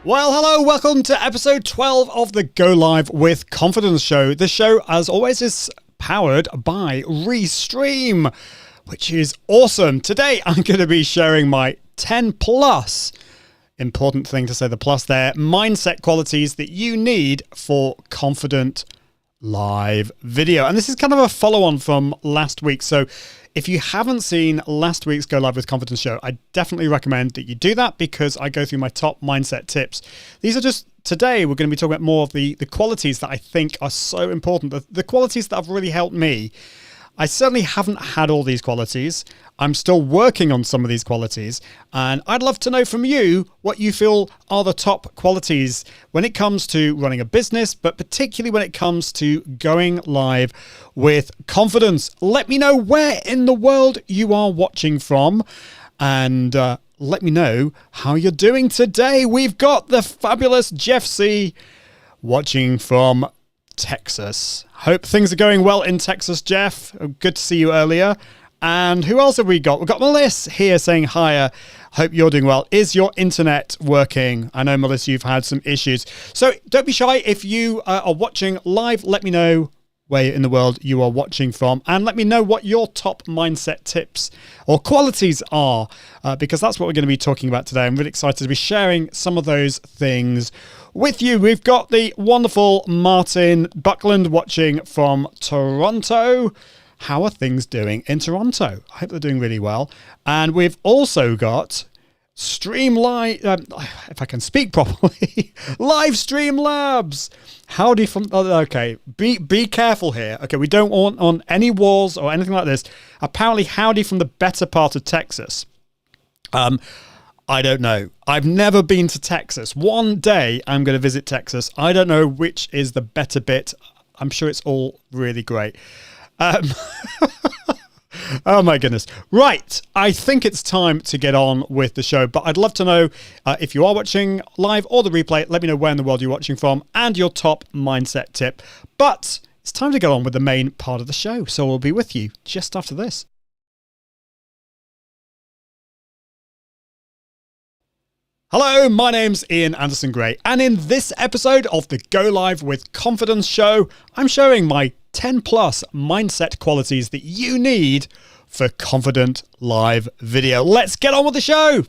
Well, hello, welcome to episode 12 of the Go Live with Confidence show. The show, as always, is powered by Restream, which is awesome. Today, I'm going to be sharing my 10 plus, important thing to say the plus there, mindset qualities that you need for confident live video. And this is kind of a follow-on from last week. So if you haven't seen last week's Go Live with Confidence show, I definitely recommend that you do that because I go through my top mindset tips. These are just, today we're going to be talking about more of the qualities that I think are so important, the qualities that have really helped me. I certainly haven't had all these qualities. I'm still working on some of these qualities, and I'd love to know from you what you feel are the top qualities when it comes to running a business, but particularly when it comes to going live with confidence. Let me know where in the world you are watching from, and let me know how you're doing today. We've got the fabulous Jeff C. watching from Texas. Hope things are going well in Texas, Jeff. Good to see you earlier. And who else have we got? We've got Melissa here saying hi. Hope you're doing well. Is your internet working? I know, Melissa, you've had some issues. So don't be shy. If you are watching live, let me know where in the world you are watching from, and let me know what your top mindset tips or qualities are, because that's what we're going to be talking about today. I'm really excited to be sharing some of those things with you. We've got the wonderful Martin Buckland watching from Toronto. How are things doing in Toronto? I hope they're doing really well. And we've also got Streamline, if I can speak properly, Live Stream Labs. Howdy from, okay, be careful here. Okay, we don't want on any walls or anything like this. Apparently, howdy from the better part of Texas. I don't know. I've never been to Texas. One day I'm going to visit Texas. I don't know which is the better bit. I'm sure it's all really great. Oh my goodness. Right. I think it's time to get on with the show, but I'd love to know if you are watching live or the replay, let me know where in the world you're watching from and your top mindset tip. But it's time to get on with the main part of the show. So we'll be with you just after this. Hello, my name's Ian Anderson Gray, and in this episode of the Go Live with Confidence show, I'm showing my 10 plus mindset qualities that you need for confident live video. Let's get on with the show.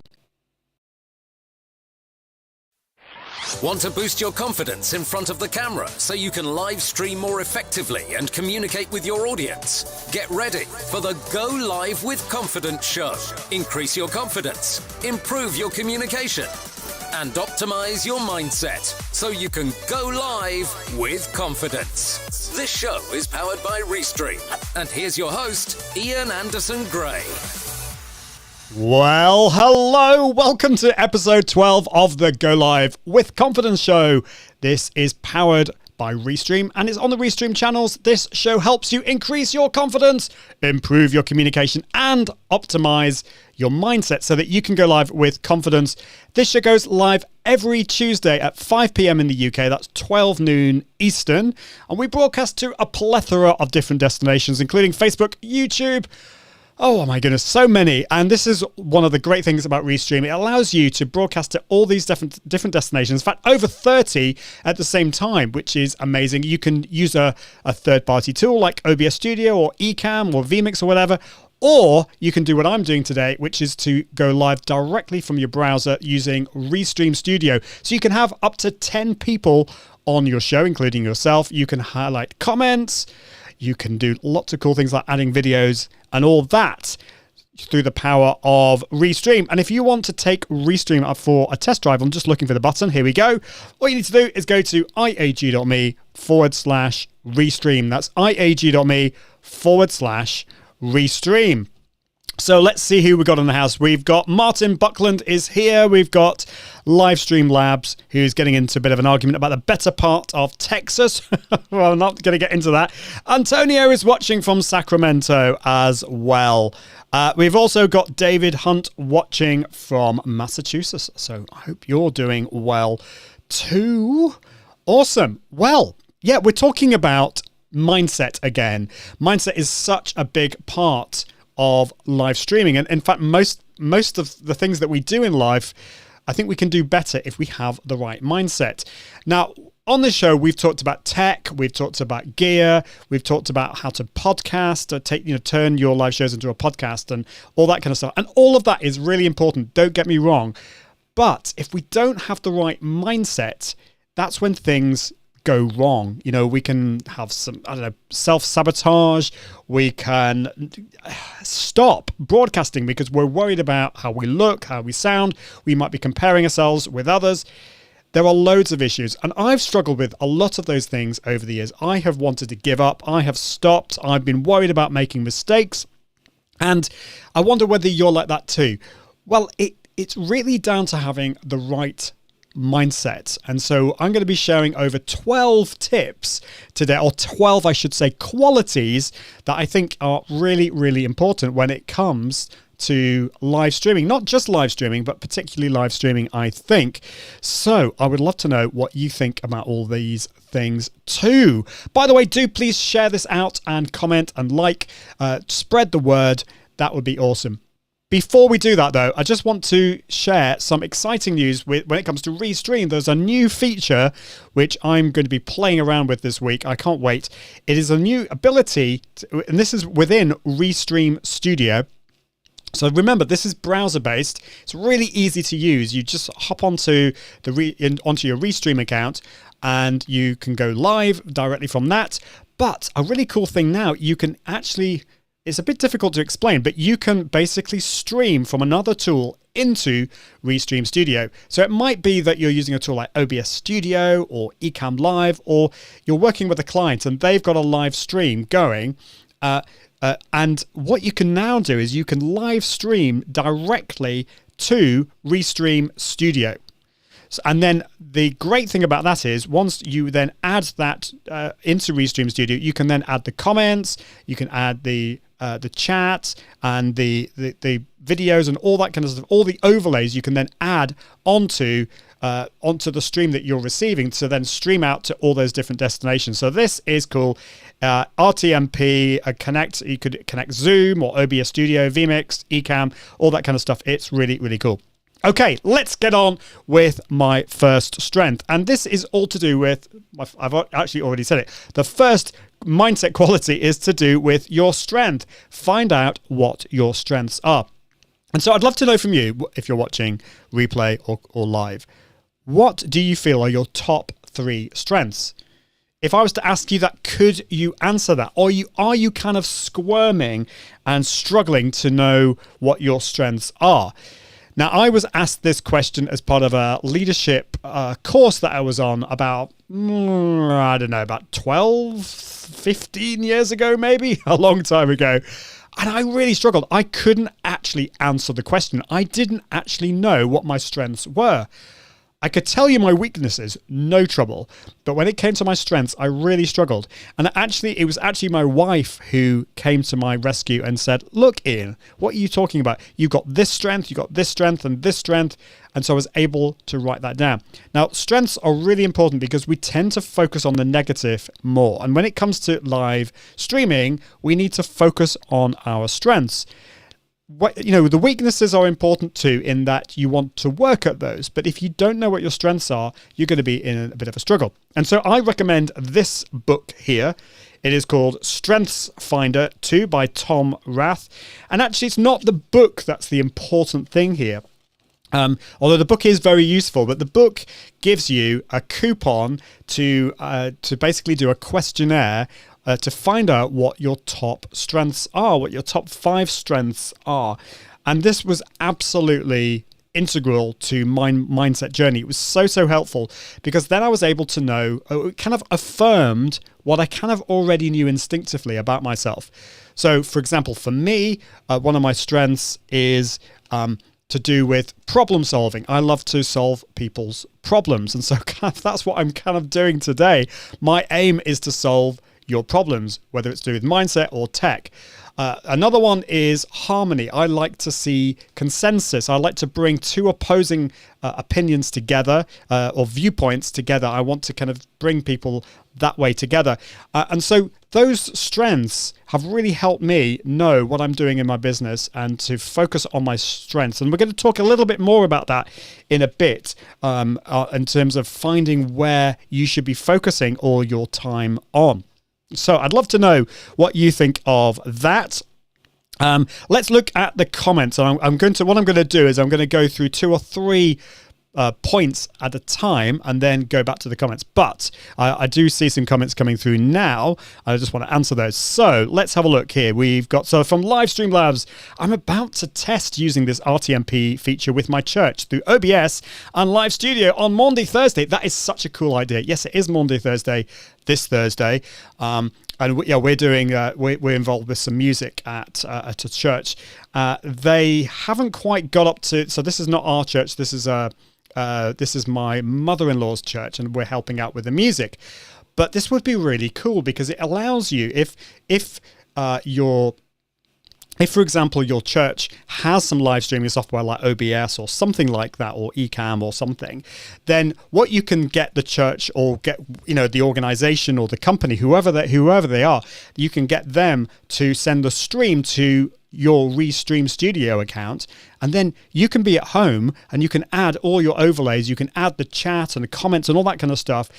Want to boost your confidence in front of the camera so you can live stream more effectively and communicate with your audience? Get ready for the Go Live with Confidence show. Increase your confidence, improve your communication, and optimize your mindset so you can go live with confidence. This show is powered by Restream. And here's your host, Ian Anderson Gray. Well, hello. Welcome to episode 12 of the Go Live with Confidence show. This is powered by Restream and it's on the Restream channels. This show helps you increase your confidence, improve your communication, and optimize your mindset so that you can go live with confidence. This show goes live every Tuesday at 5 p.m. in the UK. That's 12 noon Eastern. And we broadcast to a plethora of different destinations, including Facebook, YouTube. Oh my goodness, so many. And this is one of the great things about Restream. It allows you to broadcast to all these different destinations. In fact, over 30 at the same time, which is amazing. You can use a third-party tool like OBS Studio or Ecamm or vMix or whatever. Or you can do what I'm doing today, which is to go live directly from your browser using Restream Studio. So you can have up to 10 people on your show, including yourself. You can highlight comments. You can do lots of cool things like adding videos and all that through the power of Restream. And if you want to take Restream up for a test drive, I'm just looking for the button. Here we go. All you need to do is go to iag.me/Restream. That's iag.me/Restream. So let's see who we've got in the house. We've got Martin Buckland is here. We've got Livestream Labs, who's getting into a bit of an argument about the better part of Texas. Well, I'm not going to get into that. Antonio is watching from Sacramento as well. We've also got David Hunt watching from Massachusetts. So I hope you're doing well too. Awesome. Well, yeah, we're talking about mindset again. Mindset is such a big part of live streaming, and in fact most of the things that we do in life I think we can do better if we have the right mindset. Now, on this show, we've talked about tech, we've talked about gear, we've talked about how to podcast, or turn your live shows into a podcast and all that kind of stuff. And all of that is really important, don't get me wrong. But if we don't have the right mindset, that's when things go wrong. We can have some, self-sabotage. We can stop broadcasting because we're worried about how we look, how we sound. We might be comparing ourselves with others. There are loads of issues, and I've struggled with a lot of those things over the years. I have wanted to give up. I have stopped. I've been worried about making mistakes, and I wonder whether you're like that too. Well, it's really down to having the right mindset. And so I'm going to be sharing over 12 tips today, or 12, I should say, qualities that I think are really, really important when it comes to live streaming. Not just live streaming, but particularly live streaming, I think. So I would love to know what you think about all these things too. By the way, do please share this out and comment and spread the word. That would be awesome. Before we do that, though, I just want to share some exciting news when it comes to Restream. There's a new feature which I'm going to be playing around with this week. I can't wait. It is a new ability, and this is within Restream Studio. So remember, this is browser-based. It's really easy to use. You just hop onto onto your Restream account, and you can go live directly from that. But a really cool thing now, you can actually, it's a bit difficult to explain, but you can basically stream from another tool into Restream Studio. So it might be that you're using a tool like OBS Studio or Ecamm Live, or you're working with a client and they've got a live stream going. And what you can now do is you can live stream directly to Restream Studio. And then the great thing about that is once you then add that into Restream Studio, you can then add the comments, you can add the chat and the videos and all that kind of stuff, all the overlays you can then add onto the stream that you're receiving to then stream out to all those different destinations. So this is cool. RTMP, you could connect Zoom or OBS Studio, vMix, Ecamm, all that kind of stuff. It's really, really cool. Okay, let's get on with my first strength. And this is all to do with, I've actually already said it, the first mindset quality is to do with your strength. Find out what your strengths are. And so I'd love to know from you, if you're watching replay or live, what do you feel are your top 3 strengths? If I was to ask you that, could you answer that? Or are you kind of squirming and struggling to know what your strengths are? Now, I was asked this question as part of a leadership course that I was on about 12, 15 years ago, maybe, a long time ago. And I really struggled. I couldn't actually answer the question. I didn't actually know what my strengths were. I could tell you my weaknesses, no trouble. But when it came to my strengths, I really struggled. And it was actually my wife who came to my rescue and said, look, Ian, what are you talking about? You've got this strength, and this strength. And so I was able to write that down. Now, strengths are really important because we tend to focus on the negative more. And when it comes to live streaming, we need to focus on our strengths. The weaknesses are important too, in that you want to work at those. But if you don't know what your strengths are, you're going to be in a bit of a struggle. And so I recommend this book here. It is called Strengths Finder 2 by Tom Rath. And actually, it's not the book that's the important thing here. Although the book is very useful, but the book gives you a coupon to basically do a questionnaire to find out what your top strengths are, what your top 5 strengths are. And this was absolutely integral to my mindset journey. It was so helpful because then I was able to know, it kind of affirmed what I kind of already knew instinctively about myself. So, for example, for me, one of my strengths is to do with problem solving. I love to solve people's problems. And so that's what I'm kind of doing today. My aim is to solve your problems, whether it's to do with mindset or tech. Another one is harmony. I like to see consensus. I like to bring two opposing opinions together, or viewpoints together. I want to kind of bring people that way together. And so those strengths have really helped me know what I'm doing in my business and to focus on my strengths. And we're going to talk a little bit more about that in a bit, in terms of finding where you should be focusing all your time on. So I'd love to know what you think of that. Let's look at the comments. And what I'm going to do is I'm going to go through 2 or 3 points at a time and then go back to the comments. But I do see some comments coming through now. I just want to answer those. So let's have a look here. We've got, so from Livestream Labs, I'm about to test using this RTMP feature with my church through OBS and Live Studio on Maundy Thursday. That is such a cool idea. Yes, it is Maundy Thursday, this Thursday. And we're doing, we're involved with some music at a church. They haven't quite got up to, so this is not our church. This is my mother-in-law's church, and we're helping out with the music. But this would be really cool because it allows you, if for example, your church has some live streaming software like OBS or something like that, or Ecamm or something, then what you can get the church or get, the organization or the company, whoever they are, you can get them to send the stream to your Restream Studio account, and then you can be at home and you can add all your overlays, you can add the chat and the comments and all that kind of stuff.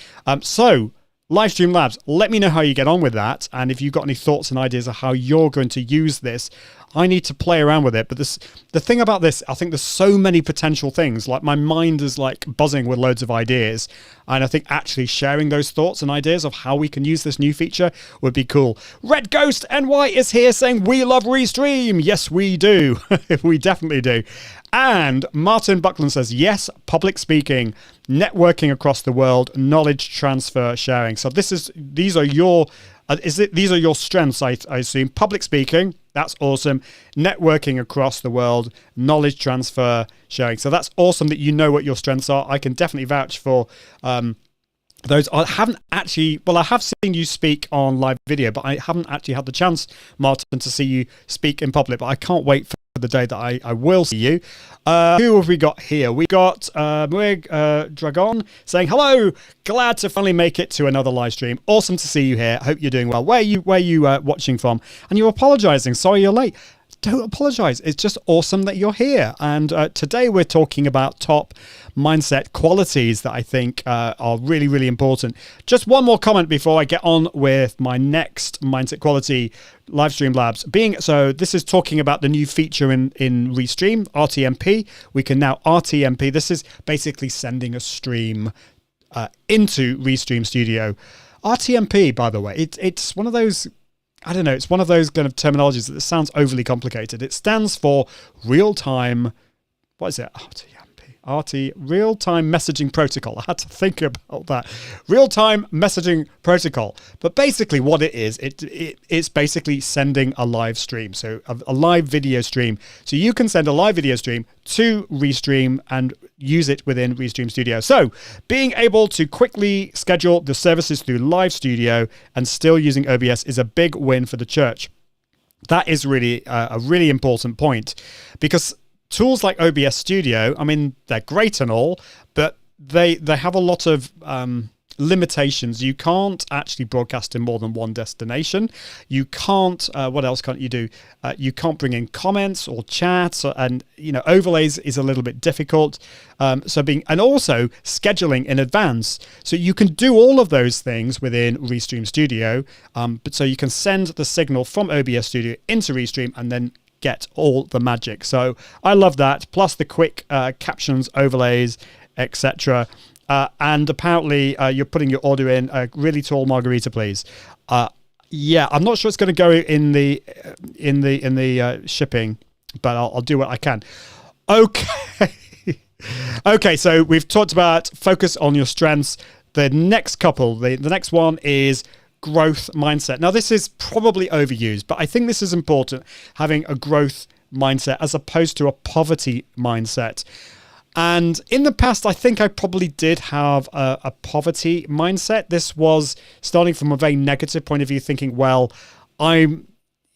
So Livestream Labs, let me know how you get on with that, and if you've got any thoughts and ideas of how you're going to use this. I need to play around with it, but the thing about this, I think there's so many potential things. Like, my mind is like buzzing with loads of ideas, and I think actually sharing those thoughts and ideas of how we can use this new feature would be cool. Red Ghost NY is here saying we love Restream. Yes, we do. We definitely do. And Martin Buckland says, yes, public speaking, networking across the world, knowledge transfer, sharing. So these are your strengths, I assume. Public speaking, that's awesome. Networking across the world, knowledge transfer, sharing. So that's awesome that you know what your strengths are. I can definitely vouch for those. I have seen you speak on live video, but I haven't actually had the chance, Martin, to see you speak in public. But I can't wait for the day that I will see you. Who have we got here? We got Dragon saying, hello, glad to finally make it to another live stream. Awesome to see you here. Hope you're doing well. Where are you watching from? And you're apologizing. Sorry you're late. Don't apologize. It's just awesome that you're here. And today we're talking about top mindset qualities that I think are really, really important. Just one more comment before I get on with my next mindset quality, Livestream Labs. So this is talking about the new feature in Restream, RTMP. We can now RTMP. This is basically sending a stream into Restream Studio. RTMP, by the way, it's one of those, I don't know, it's one of those kind of terminologies that sounds overly complicated. It stands for real-time, what is it? Real-time messaging protocol. I had to think about that. Real-time messaging protocol. But basically what it is, it's basically sending a live stream. So a live video stream. So you can send a live video stream to Restream and use it within Restream Studio. So being able to quickly schedule the services through Live Studio and still using OBS is a big win for the church. That is really a really important point, because tools like OBS Studio, I mean, they're great and all, but they have a lot of limitations. You can't actually broadcast in more than one destination. You can't, what else can't you do? You can't bring in comments or chats, and overlays is a little bit difficult. And also scheduling in advance. So you can do all of those things within Restream Studio, but so you can send the signal from OBS Studio into Restream and then get all the magic. So I love that, plus the quick captions, overlays, etc. And apparently you're putting your order in. A really tall margarita, please. Yeah, I'm not sure it's going to go in the shipping, but I'll do what I can. Okay. Okay, so we've talked about focus on your strengths. The next one is growth mindset. Now, this is probably overused, but I think this is important, having a growth mindset as opposed to a poverty mindset. And in the past, I think I probably did have a poverty mindset. This was starting from a very negative point of view, thinking, well, I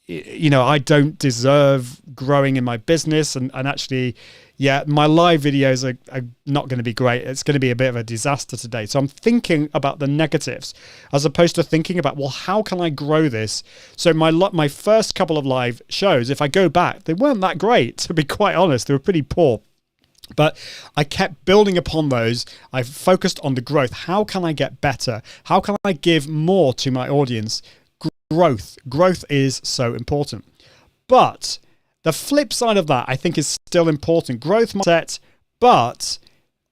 don't deserve growing in my business. And actually, yeah, my live videos are not going to be great. It's going to be a bit of a disaster today. So I'm thinking about the negatives as opposed to thinking about, well, how can I grow this? So my first couple of live shows, if I go back, they weren't that great, to be quite honest. They were pretty poor. But I kept building upon those. I focused on the growth. How can I get better? How can I give more to my audience? Growth is so important. But the flip side of that, I think, is still important. Growth mindset, but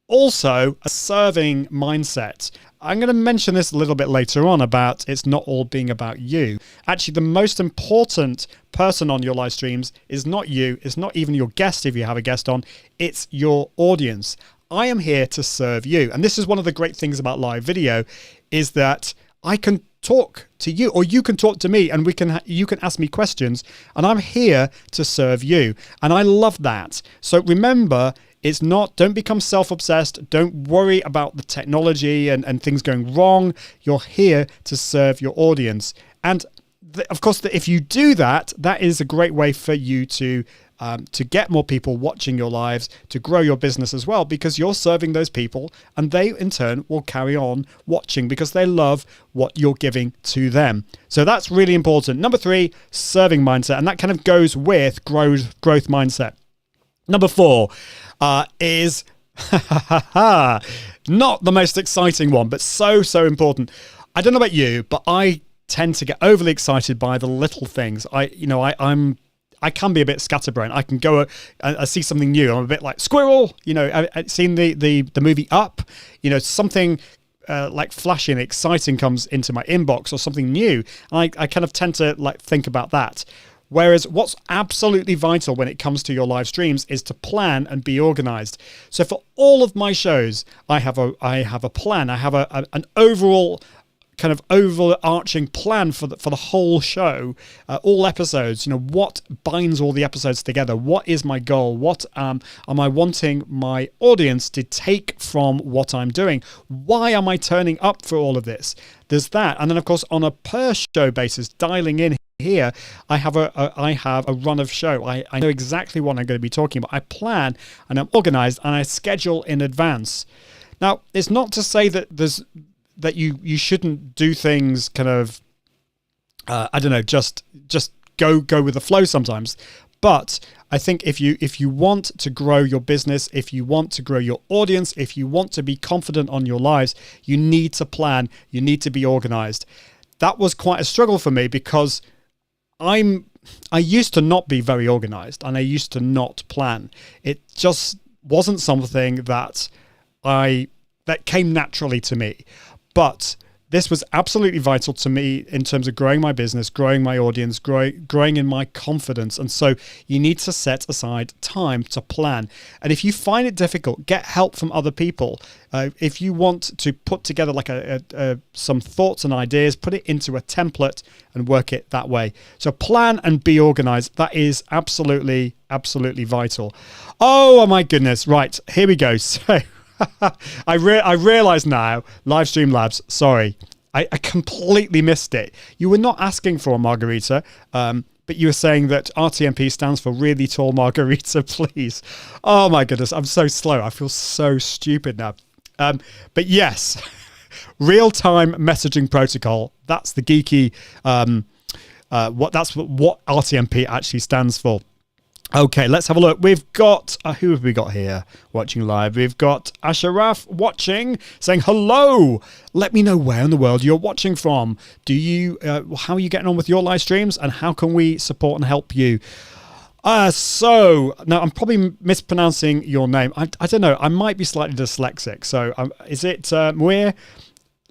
also a serving mindset. I'm going to mention this a little bit later on about it's not all being about you. Actually, the most important person on your live streams is not you. It's not even your guest if you have a guest on. It's your audience. I am here to serve you. And this is one of the great things about live video is that I can talk to you or you can talk to me and you can ask me questions and I'm here to serve you. And I love that. So remember, don't become self-obsessed. Don't worry about the technology and things going wrong. You're here to serve your audience. And of course, if you do that, that is a great way for you to get more people watching your lives, to grow your business as well, because you're serving those people and they in turn will carry on watching because they love what you're giving to them. So that's really important. Number 3, serving mindset. And that kind of goes with growth mindset. Number 4 is not the most exciting one, but so important. I don't know about you, but I tend to get overly excited by the little things. I can be a bit scatterbrained. I can go, I see something new. I'm a bit like squirrel. I've seen the movie Up. Something like flashy and exciting comes into my inbox or something new. And I kind of tend to think about that. Whereas what's absolutely vital when it comes to your live streams is to plan and be organized. So for all of my shows, I have a plan. I have an overall kind of overarching plan for the whole show, all episodes. What binds all the episodes together? What is my goal? What am I wanting my audience to take from what I'm doing? Why am I turning up for all of this? There's that. And then of course on a per show basis, dialing in here, I have a run of show. I know exactly what I'm going to be talking about. I plan and I'm organized and I schedule in advance. Now, it's not to say that you shouldn't do things kind of just go with the flow sometimes. But I think if you want to grow your business, if you want to grow your audience, if you want to be confident on your lives, you need to plan, you need to be organized. That was quite a struggle for me because I used to not be very organized and I used to not plan. It just wasn't something that came naturally to me. But this was absolutely vital to me in terms of growing my business, growing my audience, growing in my confidence. And so you need to set aside time to plan. And if you find it difficult, get help from other people. If you want to put together some thoughts and ideas, put it into a template and work it that way. So plan and be organized. That is absolutely vital. Oh my goodness. Right, here we go. So I realize now, Livestream Labs, sorry, I completely missed it. You were not asking for a margarita, but you were saying that RTMP stands for really tall margarita, please. Oh my goodness, I'm so slow. I feel so stupid now. But yes, real-time messaging protocol. That's the geeky, what RTMP actually stands for. Okay, let's have a look. We've got, who have we got here watching live? We've got Ashraf watching, saying hello. Let me know where in the world you're watching from. How are you getting on with your live streams and how can we support and help you? So, now I'm probably mispronouncing your name. I don't know. I might be slightly dyslexic. So is it Muir?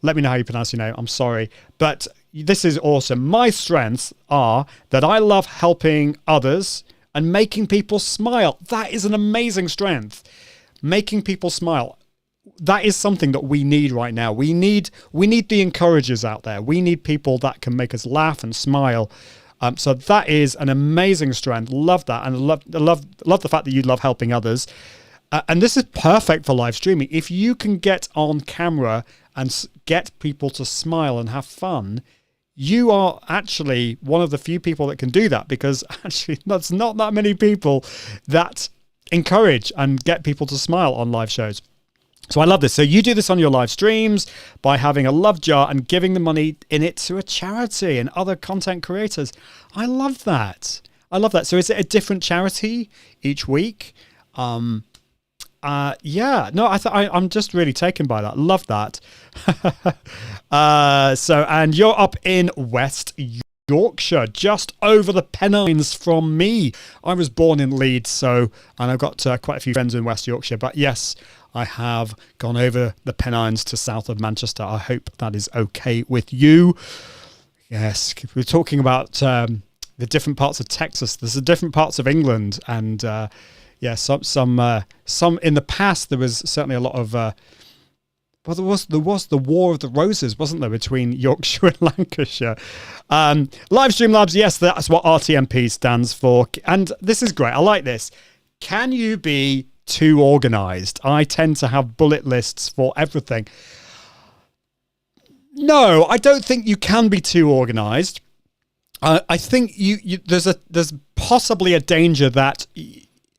Let me know how you pronounce your name. I'm sorry. But this is awesome. My strengths are that I love helping others and making people smile. That is an amazing strength. Making people smile. That is something that we need right now. We need the encouragers out there. We need people that can make us laugh and smile. So that is an amazing strength. Love that. And love the fact that you love helping others. And this is perfect for live streaming. If you can get on camera and get people to smile and have fun, you are actually one of the few people that can do that, because actually that's not that many people that encourage and get people to smile on live shows. So I love this. So you do this on your live streams by having a love jar and giving the money in it to a charity and other content creators. I love that. I love that. So is it a different charity each week? Yeah, no, I'm just really taken by that. Love that. And you're up in West Yorkshire, just over the Pennines from me. I was born in Leeds, and I've got quite a few friends in West Yorkshire. But yes, I have gone over the Pennines to south of Manchester. I hope that is okay with you. Yes, we're talking about the different parts of Texas. There's the different parts of England, and yeah, some in the past there was certainly a lot of. Well, there was the War of the Roses, wasn't there, between Yorkshire and Lancashire? Livestream Labs, yes, that's what RTMP stands for, and this is great. I like this. Can you be too organised? I tend to have bullet lists for everything. No, I don't think you can be too organised. I think there's possibly a danger that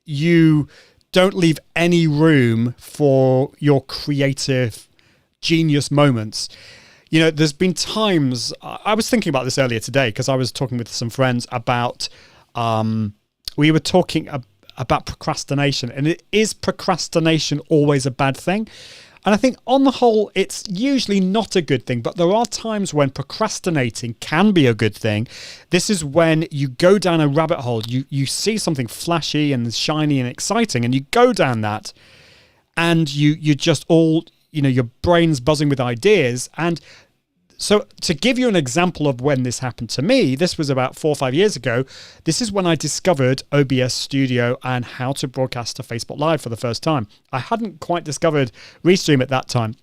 you don't leave any room for your creative genius moments. You know, there's been times, I was thinking about this earlier today because I was talking with some friends about, we were talking about procrastination, and is procrastination always a bad thing? And I think on the whole, it's usually not a good thing, but there are times when procrastinating can be a good thing. This is when you go down a rabbit hole, you see something flashy and shiny and exciting, and you go down that, and you just all, your brain's buzzing with ideas. And so to give you an example of when this happened to me, this was about 4 or 5 years ago. This is when I discovered OBS Studio and how to broadcast to Facebook Live for the first time. I hadn't quite discovered Restream at that time.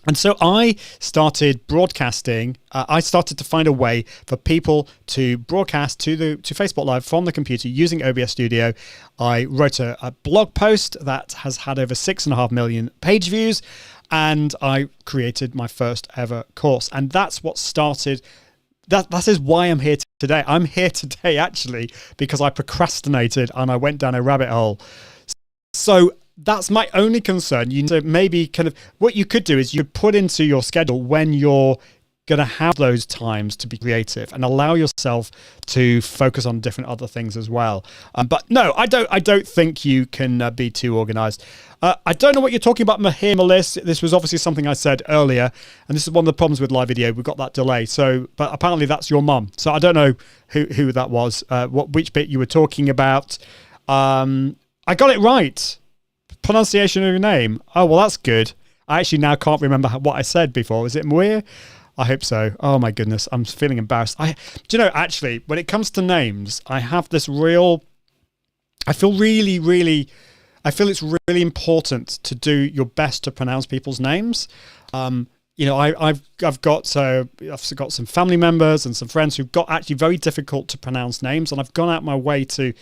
And so I started broadcasting. I started to find a way for people to broadcast to Facebook Live from the computer using OBS Studio. I wrote a blog post that has had over 6.5 million page views, and I created my first ever course. And that's what started. That is why I'm here today. I'm here today actually because I procrastinated and I went down a rabbit hole. So that's my only concern. You need to maybe what you could do is you put into your schedule when you're going to have those times to be creative and allow yourself to focus on different other things as well. But no, I don't think you can be too organized. I don't know what you're talking about here, Melissa. This was obviously something I said earlier, and this is one of the problems with live video. We've got that delay. But apparently that's your mum. So I don't know who that was, which bit you were talking about. I got it right. Pronunciation of your name. Oh, well, that's good. I actually now can't remember what I said before. Was it Muir? I hope so. Oh my goodness, I'm feeling embarrassed. Actually, when it comes to names, I have this I feel it's really important to do your best to pronounce people's names. I've got some family members and some friends who've got actually very difficult to pronounce names, and I've gone out my way to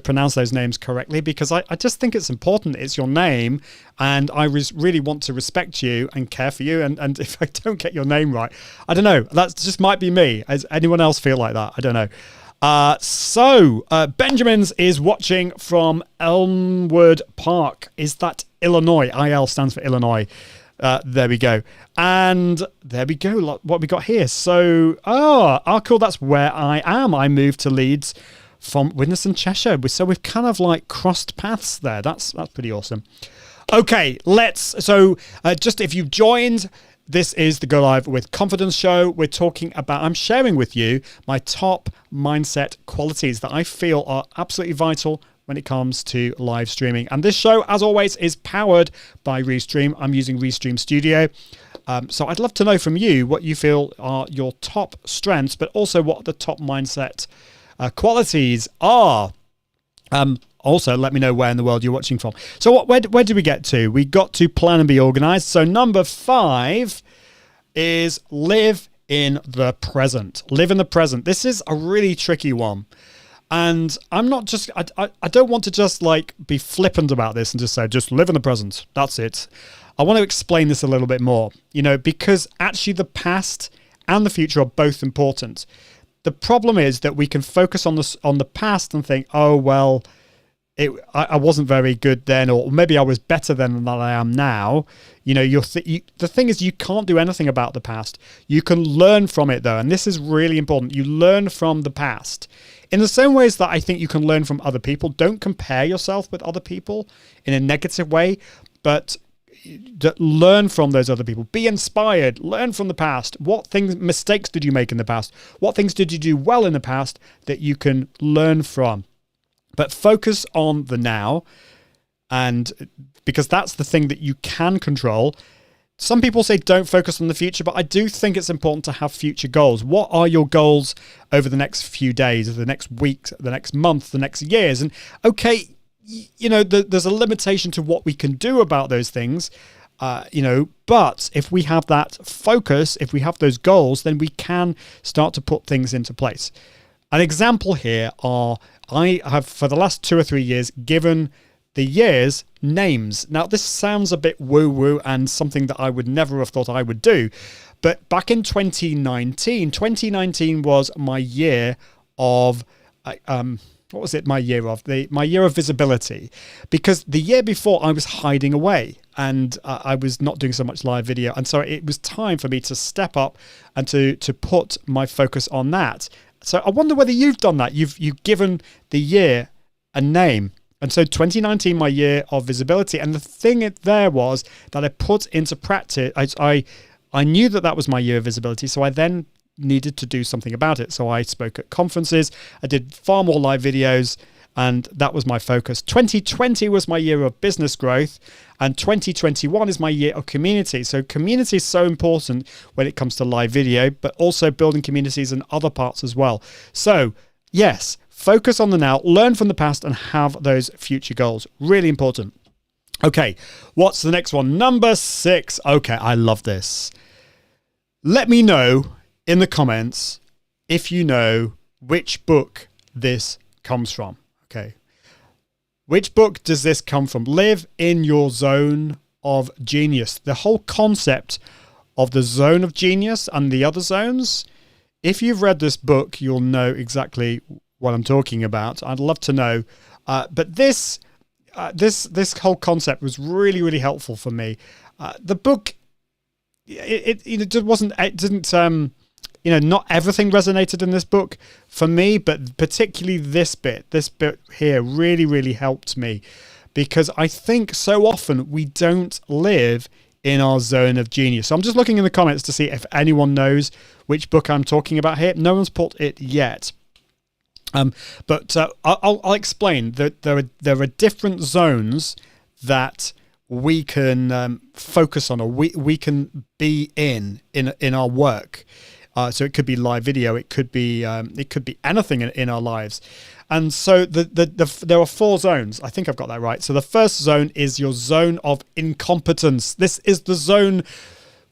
pronounce those names correctly because I just think it's important. It's your name, and I really want to respect you and care for you. And if I don't get your name right, I don't know. That just might be me. Does anyone else feel like that? I don't know. Benjamin's is watching from Elmwood Park. Is that Illinois? IL stands for Illinois. There we go. And there we go. What we got here. So, cool. That's where I am. I moved to Leeds from Widnes and Cheshire. So we've kind of like crossed paths there. That's pretty awesome. Okay, just if you've joined, this is the Go Live with Confidence show. We're talking about, I'm sharing with you my top mindset qualities that I feel are absolutely vital when it comes to live streaming. And this show, as always, is powered by Restream. I'm using Restream Studio. So I'd love to know from you what you feel are your top strengths, but also what the top mindset qualities are. Also, let me know where in the world you're watching from. So where did we get to? We got to plan and be organized. So number 5 is live in the present. Live in the present. This is a really tricky one. And I'm not just, I don't want to just like be flippant about this and just say, just live in the present. That's it. I want to explain this a little bit more, because actually the past and the future are both important. The problem is that we can focus on the past and think, oh, well, I wasn't very good then, or maybe I was better then than I am now. The thing is, you can't do anything about the past. You can learn from it, though, and this is really important. You learn from the past in the same ways that I think you can learn from other people. Don't compare yourself with other people in a negative way, but learn from those other people. Be inspired. Learn from the past. What mistakes did you make in the past? What things did you do well in the past that you can learn from? But focus on the now, and because that's the thing that you can control. Some people say don't focus on the future, but I do think it's important to have future goals. What are your goals over the next few days, the next week, the next month, the next years? And okay, there's a limitation to what we can do about those things, but if we have that focus, if we have those goals, then we can start to put things into place. An example here I have, for the last 2 or 3 years, given the years names. Now, this sounds a bit woo-woo and something that I would never have thought I would do. But back in 2019 was my year of, what was it my year of? My year of visibility. Because the year before, I was hiding away and I was not doing so much live video. And so it was time for me to step up and to put my focus on that. So I wonder whether you've done that. You've given the year a name. And so 2019, my year of visibility. And the thing there was that I put into practice, I knew that was my year of visibility. So I then needed to do something about it. So I spoke at conferences. I did far more live videos. And that was my focus. 2020 was my year of business growth, and 2021 is my year of community. So community is so important when it comes to live video, but also building communities in other parts as well. So yes, focus on the now, learn from the past, and have those future goals. Really important. Okay, what's the next one? Number 6. Okay, I love this. Let me know in the comments if you know which book this comes from. Okay. Which book does this come from? Live in your zone of genius. The whole concept of the zone of genius and the other zones. If you've read this book, you'll know exactly what I'm talking about. I'd love to know. But this whole concept was really, really helpful for me. The book, it didn't. Not everything resonated in this book for me, but particularly this bit here really, really helped me, because I think so often we don't live in our zone of genius. So I'm just looking in the comments to see if anyone knows which book I'm talking about here. No one's put it yet. But I'll explain that there are different zones that we can focus on, or we can be in our work. So it could be live video, it could be anything in our lives. And so there are 4 zones. I think I've got that right. So the first zone is your zone of incompetence. This is the zone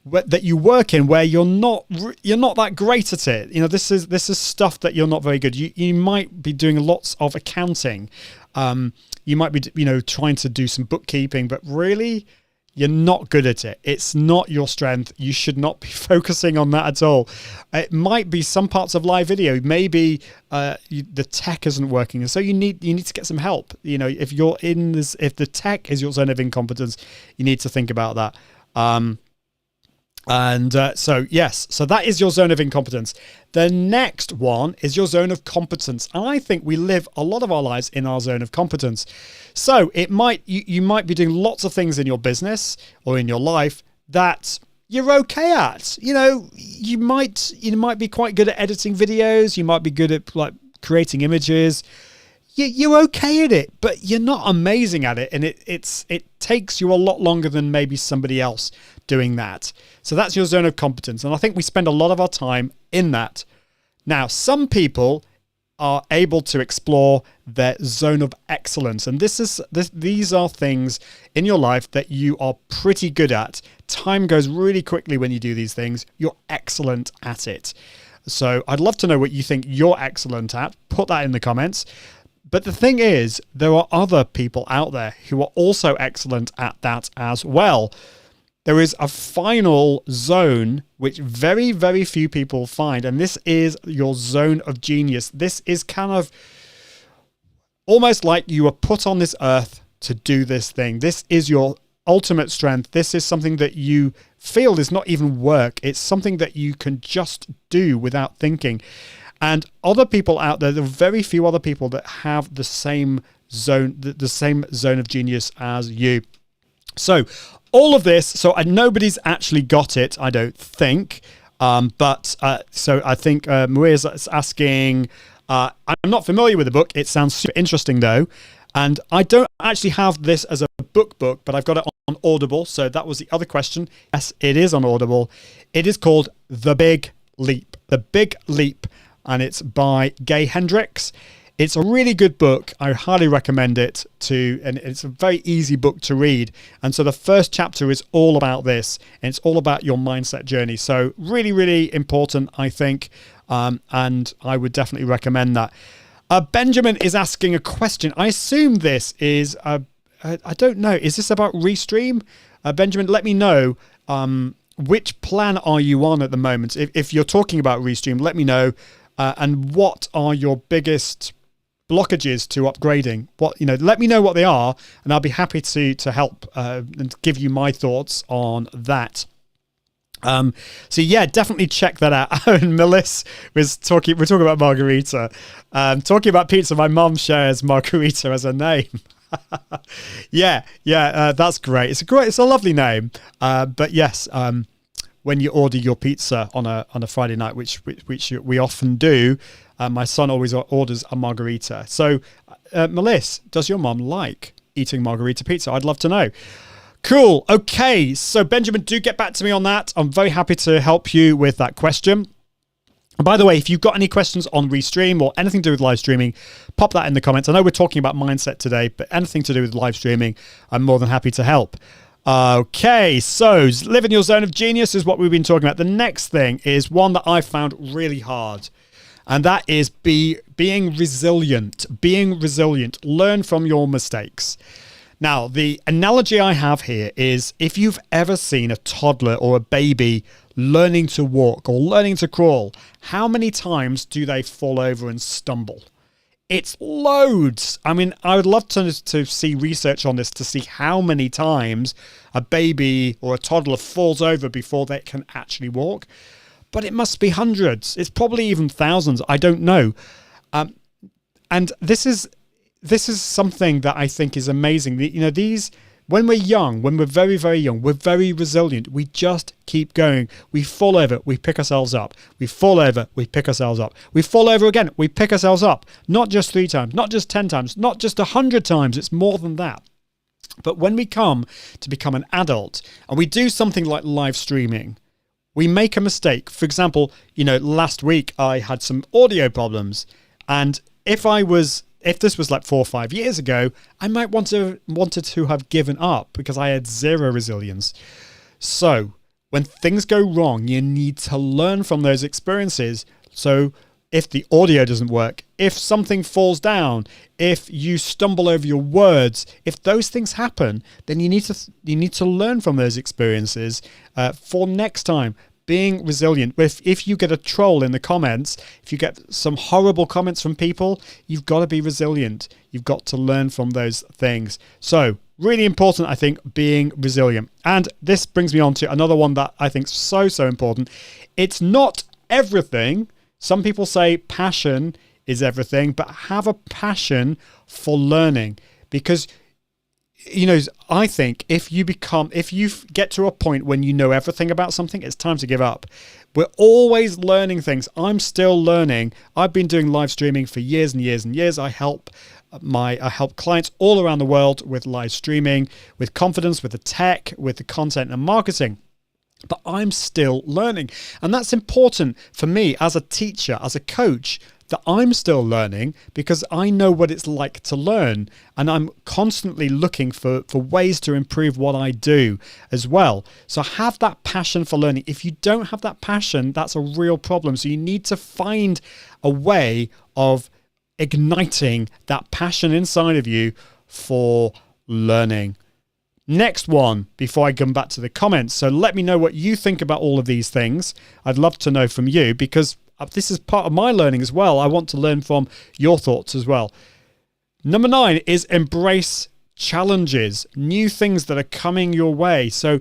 that you work in where you're not that great at it. This is stuff that you're not very good. You might be doing lots of accounting. You might be trying to do some bookkeeping, but really you're not good at it. It's not your strength. You should not be focusing on that at all. It might be some parts of live video. Maybe the tech isn't working, and so you need to get some help. If you're in this, if the tech is your zone of incompetence, you need to think about that. So that is your zone of incompetence. The next one is your zone of competence. And I think we live a lot of our lives in our zone of competence. So you might be doing lots of things in your business or in your life that you're okay at. You might be quite good at editing videos. You might be good at creating images. You're okay at it, but you're not amazing at it. And it takes you a lot longer than maybe somebody else doing that. So that's your zone of competence. And I think we spend a lot of our time in that. Now, some people are able to explore their zone of excellence. And these are things in your life that you are pretty good at. Time goes really quickly when you do these things. You're excellent at it. So I'd love to know what you think you're excellent at. Put that in the comments. But the thing is, there are other people out there who are also excellent at that as well. There is a final zone which very, very few people find, and this is your zone of genius. This is kind of almost like you were put on this earth to do this thing. This is your ultimate strength. This is something that you feel is not even work. It's something that you can just do without thinking. And other people out there, there are very few other people that have the same zone, the same zone of genius as you. So all of this, so nobody's actually got it, I don't think. So I think Maria's asking, I'm not familiar with the book. It sounds super interesting though. And I don't actually have this as a book, but I've got it on Audible. So that was the other question. Yes, it is on Audible. It is called The Big Leap. The Big Leap. And it's by Gay Hendricks. It's a really good book. I highly recommend it and it's a very easy book to read. And so the first chapter is all about this, and it's all about your mindset journey. So really, really important, I think. And I would definitely recommend that. Benjamin is asking a question. I assume this is, I don't know, is this about Restream? Benjamin, let me know. Which plan are you on at the moment? If you're talking about Restream, let me know. And what are your biggest blockages to upgrading? Let me know what they are, and I'll be happy to help and give you my thoughts on that. So yeah, definitely check that out. And Melissa was talking. We're talking about margarita. Talking about pizza. My mum shares margarita as a name. yeah, that's great. It's a lovely name. But yes, when you order your pizza on a Friday night, which we often do, my son always orders a margarita. So, Melissa, does your mum like eating margarita pizza? I'd love to know. Cool. Okay. So Benjamin, do get back to me on that. I'm very happy to help you with that question. And by the way, if you've got any questions on Restream or anything to do with live streaming, pop that in the comments. I know we're talking about mindset today, but anything to do with live streaming, I'm more than happy to help. Okay, so live in your zone of genius is what we've been talking about. The next thing is one that I found really hard, and that is being resilient. Being resilient. Learn from your mistakes. Now, the analogy I have here is if you've ever seen a toddler or a baby learning to walk or learning to crawl, how many times do they fall over and stumble? It's loads. I mean, I would love to see research on this to see how many times a baby or a toddler falls over before they can actually walk. But it must be hundreds. It's probably even thousands. I don't know. And this is something that I think is amazing. When we're young, when we're very, very young, we're very resilient. We just keep going. We fall over, we pick ourselves up. We fall over, we pick ourselves up. We fall over again, we pick ourselves up. Not just 3 times, not just 10 times, not just 100 times. It's more than that. But when we come to become an adult and we do something like live streaming, we make a mistake. For example, last week I had some audio problems, and if this was like 4 or 5 years ago, I might wanted to have given up because I had zero resilience. So when things go wrong, you need to learn from those experiences. So if the audio doesn't work, if something falls down, if you stumble over your words, if those things happen, then you need to learn from those experiences for next time. Being resilient. If you get a troll in the comments, if you get some horrible comments from people, you've got to be resilient. You've got to learn from those things. So really important, I think, being resilient. And this brings me on to another one that I think is so important. It's not everything. Some people say passion is everything, but have a passion for learning, because I think if you get to a point when you know everything about something, it's time to give up. We're always learning things. I'm still learning. I've been doing live streaming for years and years and years. I help clients all around the world with live streaming, with confidence, with the tech, with the content and marketing. But I'm still learning. And that's important for me as a teacher, as a coach, that I'm still learning because I know what it's like to learn, and I'm constantly looking for ways to improve what I do as well. So have that passion for learning. If you don't have that passion, that's a real problem. So you need to find a way of igniting that passion inside of you for learning. Next one, before I come back to the comments. So let me know what you think about all of these things. I'd love to know from you, because this is part of my learning as well. I want to learn from your thoughts as well. Number 9 is embrace challenges, new things that are coming your way. So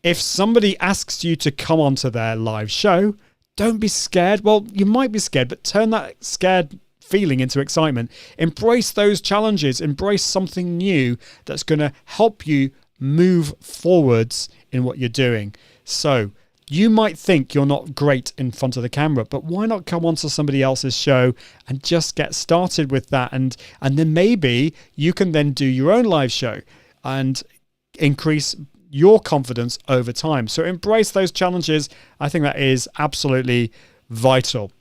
if somebody asks you to come onto their live show, don't be scared. Well, you might be scared, but turn that scared feeling into excitement. Embrace those challenges. Embrace something new that's going to help you move forwards in what you're doing. So you might think you're not great in front of the camera, but why not come onto somebody else's show and just get started with that? And then maybe you can then do your own live show and increase your confidence over time. So embrace those challenges. I think that is absolutely vital.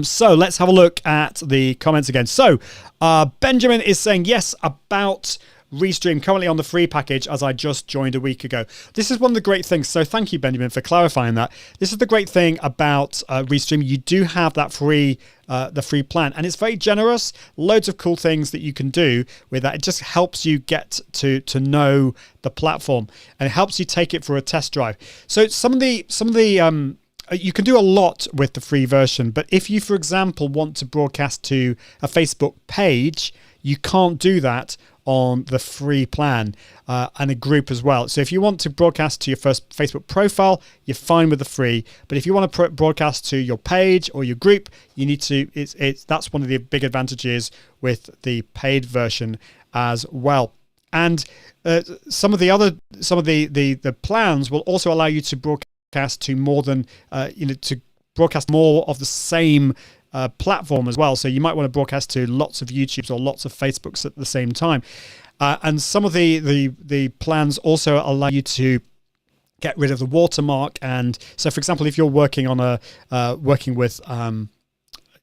So let's have a look at the comments again. So Benjamin is saying yes about Restream, currently on the free package as I just joined a week ago. This is one of the great things. So thank you, Benjamin, for clarifying that. This is the great thing about Restream. You do have that free plan, and it's very generous. Loads of cool things that you can do with that. It just helps you get to know the platform, and it helps you take it for a test drive. So some of the you can do a lot with the free version, but if you, for example, want to broadcast to a Facebook page, you can't do that on the free plan, and a group as well. So if you want to broadcast to your first Facebook profile, you're fine with the free. But if you want to broadcast to your page or your group, you need to. That's one of the big advantages with the paid version as well. And some of the plans will also allow you to broadcast to more than to broadcast more of the same platform as well. So you might want to broadcast to lots of YouTubes or lots of Facebooks at the same time. And some of the plans also allow you to get rid of the watermark. And so, for example, if you're working on working with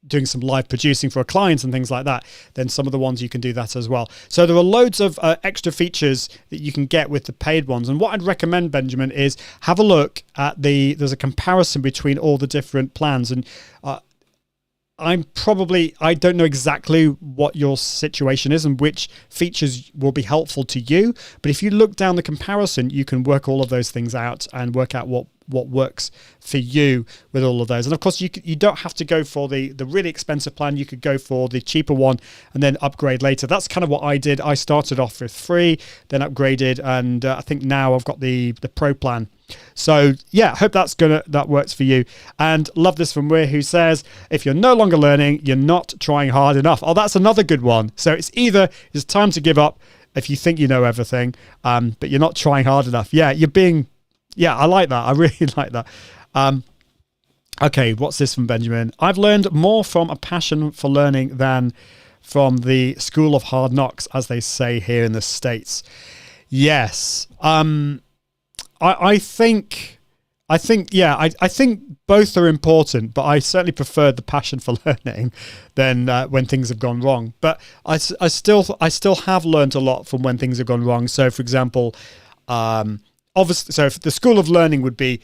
doing some live producing for a client and things like that, then some of the ones you can do that as well. So there are loads of extra features that you can get with the paid ones. And what I'd recommend, Benjamin, is have a look at there's a comparison between all the different plans. And I don't know exactly what your situation is and which features will be helpful to you. But if you look down the comparison, you can work all of those things out and work out what works for you with all of those. And of course, you don't have to go for the really expensive plan. You could go for the cheaper one and then upgrade later. That's kind of what I did. I started off with free, then upgraded, and I think now I've got the pro plan. So yeah, hope that works for you. And love this from Weir, who says, if you're no longer learning, you're not trying hard enough. Oh, that's another good one. So it's either it's time to give up if you think you know everything, but you're not trying hard enough. Yeah, I like that. I really like that. Okay, what's this from Benjamin? I've learned more from a passion for learning than from the school of hard knocks, as they say here in the States. Yes. I think both are important, but I certainly preferred the passion for learning than when things have gone wrong. But I still have learned a lot from when things have gone wrong. So, for example, obviously, so if the school of learning would be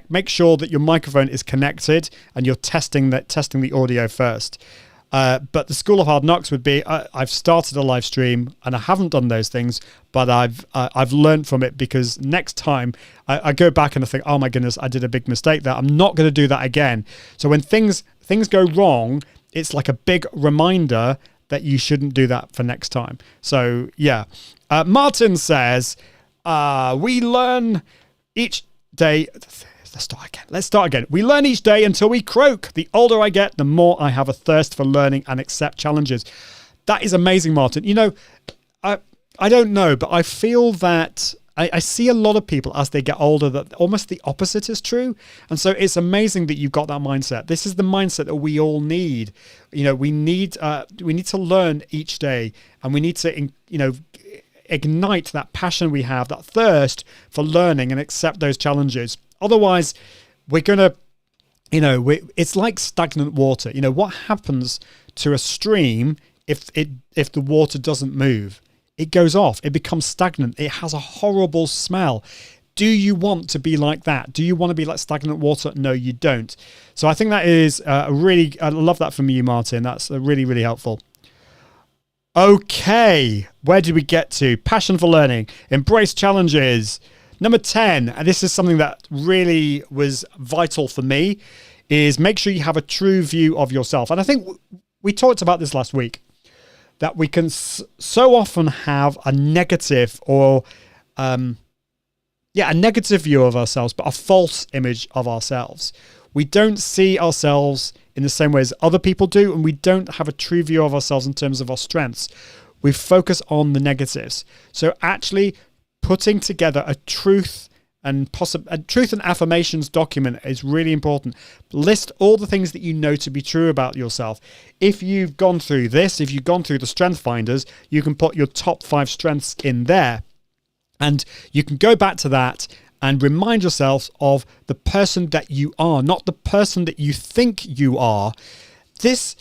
make sure that your microphone is connected and you're testing the audio first. But the school of hard knocks would be I've started a live stream and I haven't done those things, but I've learned from it, because next time I go back and I think, oh my goodness, I did a big mistake there. I'm not going to do that again. So when things go wrong, it's like a big reminder that you shouldn't do that for next time. So yeah, Martin says we learn each day. Let's start again. We learn each day until we croak. The older I get, the more I have a thirst for learning and accept challenges. That is amazing, Martin. You know, I don't know, but I feel that I see a lot of people as they get older that almost the opposite is true. And so it's amazing that you've got that mindset. This is the mindset that we all need. You know, we need to learn each day, and we need to, ignite that passion we have, that thirst for learning, and accept those challenges. Otherwise, we're going to it's like stagnant water. What happens to a stream if the water doesn't move? It goes off. It becomes stagnant. It has a horrible smell. Do you want to be like that? Do you want to be like stagnant water? No, you don't. So I think that is I love that from you, Martin. That's really, really helpful. Okay, where did we get to? Passion for learning, embrace challenges. Number 10, and this is something that really was vital for me, is make sure you have a true view of yourself. And I think we talked about this last week, that we can so often have a negative or a negative view of ourselves, but a false image of ourselves. We don't see ourselves in the same way as other people do, and we don't have a true view of ourselves in terms of our strengths. We focus on the negatives. So actually putting together a truth and affirmations document is really important. List all the things that you know to be true about yourself. If you've gone through this, if you've gone through the strength finders, you can put your top 5 strengths in there. And you can go back to that and remind yourself of the person that you are, not the person that you think you are. This